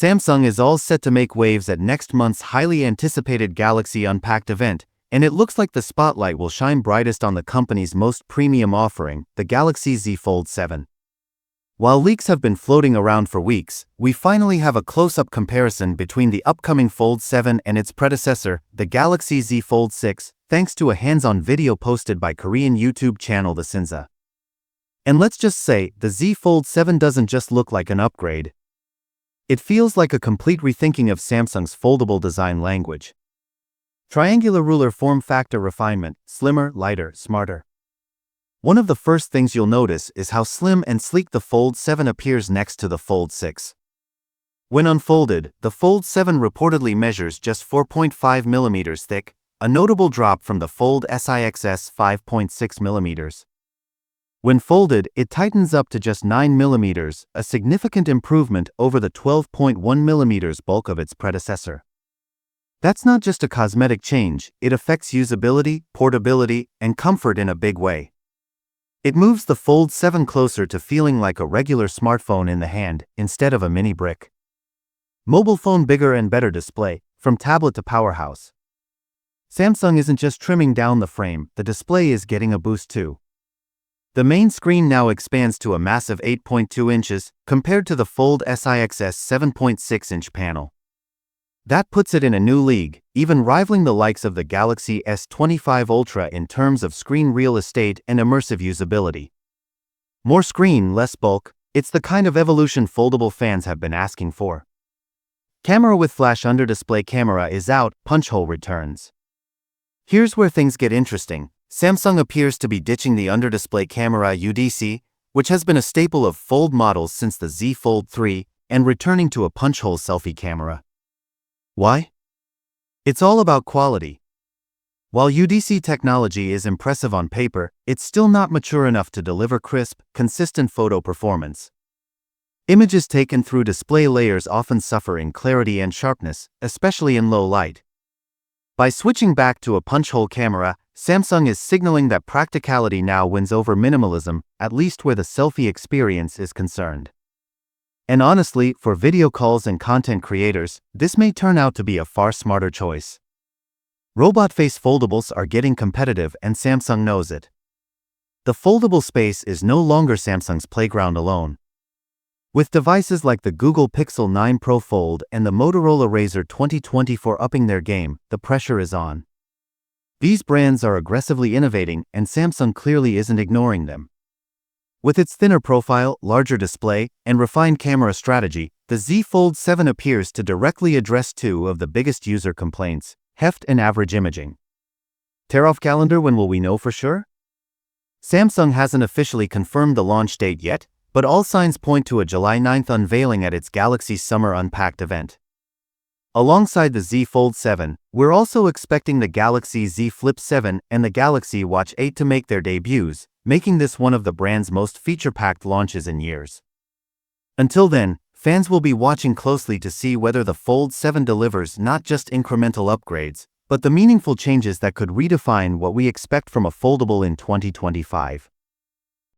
Samsung is all set to make waves at next month's highly anticipated Galaxy Unpacked event, and it looks like the spotlight will shine brightest on the company's most premium offering, the Galaxy Z Fold 7. While leaks have been floating around for weeks, we finally have a close-up comparison between the upcoming Fold 7 and its predecessor, the Galaxy Z Fold 6, thanks to a hands-on video posted by Korean YouTube channel The Sinza. And let's just say, the Z Fold 7 doesn't just look like an upgrade. It feels like a complete rethinking of Samsung's foldable design language. Triangular ruler form factor refinement, slimmer, lighter, smarter. One of the first things you'll notice is how slim and sleek the Fold 7 appears next to the Fold 6. When unfolded, the Fold 7 reportedly measures just 4.5 mm thick, a notable drop from the Fold SIX's 5.6 mm. When folded, it tightens up to just 9 mm, a significant improvement over the 12.1 mm bulk of its predecessor. That's not just a cosmetic change, it affects usability, portability, and comfort in a big way. It moves the Fold 7 closer to feeling like a regular smartphone in the hand, instead of a mini brick. Mobile phone bigger and better display, from tablet to powerhouse. Samsung isn't just trimming down the frame, the display is getting a boost too. The main screen now expands to a massive 8.2 inches, compared to the Fold SIX's 7.6-inch panel. That puts it in a new league, even rivaling the likes of the Galaxy S25 Ultra in terms of screen real estate and immersive usability. More screen, less bulk, it's the kind of evolution foldable fans have been asking for. Camera with flash under display camera is out, punch hole returns. Here's where things get interesting. Samsung appears to be ditching the under-display camera UDC, which has been a staple of Fold models since the Z Fold 3, and returning to a punch-hole selfie camera. Why? It's all about quality. While UDC technology is impressive on paper, it's still not mature enough to deliver crisp, consistent photo performance. Images taken through display layers often suffer in clarity and sharpness, especially in low light. By switching back to a punch-hole camera, Samsung is signaling that practicality now wins over minimalism, at least where the selfie experience is concerned. And honestly, for video calls and content creators, this may turn out to be a far smarter choice. Robot face foldables are getting competitive and Samsung knows it. The foldable space is no longer Samsung's playground alone. With devices like the Google Pixel 9 Pro Fold and the Motorola Razr 2024 upping their game, the pressure is on. These brands are aggressively innovating, and Samsung clearly isn't ignoring them. With its thinner profile, larger display, and refined camera strategy, the Z Fold 7 appears to directly address two of the biggest user complaints: heft and average imaging. Tear-off calendar, when will we know for sure? Samsung hasn't officially confirmed the launch date yet, but all signs point to a July 9th unveiling at its Galaxy Summer Unpacked event. Alongside the Z Fold 7, we're also expecting the Galaxy Z Flip 7 and the Galaxy Watch 8 to make their debuts, making this one of the brand's most feature-packed launches in years. Until then, fans will be watching closely to see whether the Fold 7 delivers not just incremental upgrades, but the meaningful changes that could redefine what we expect from a foldable in 2025.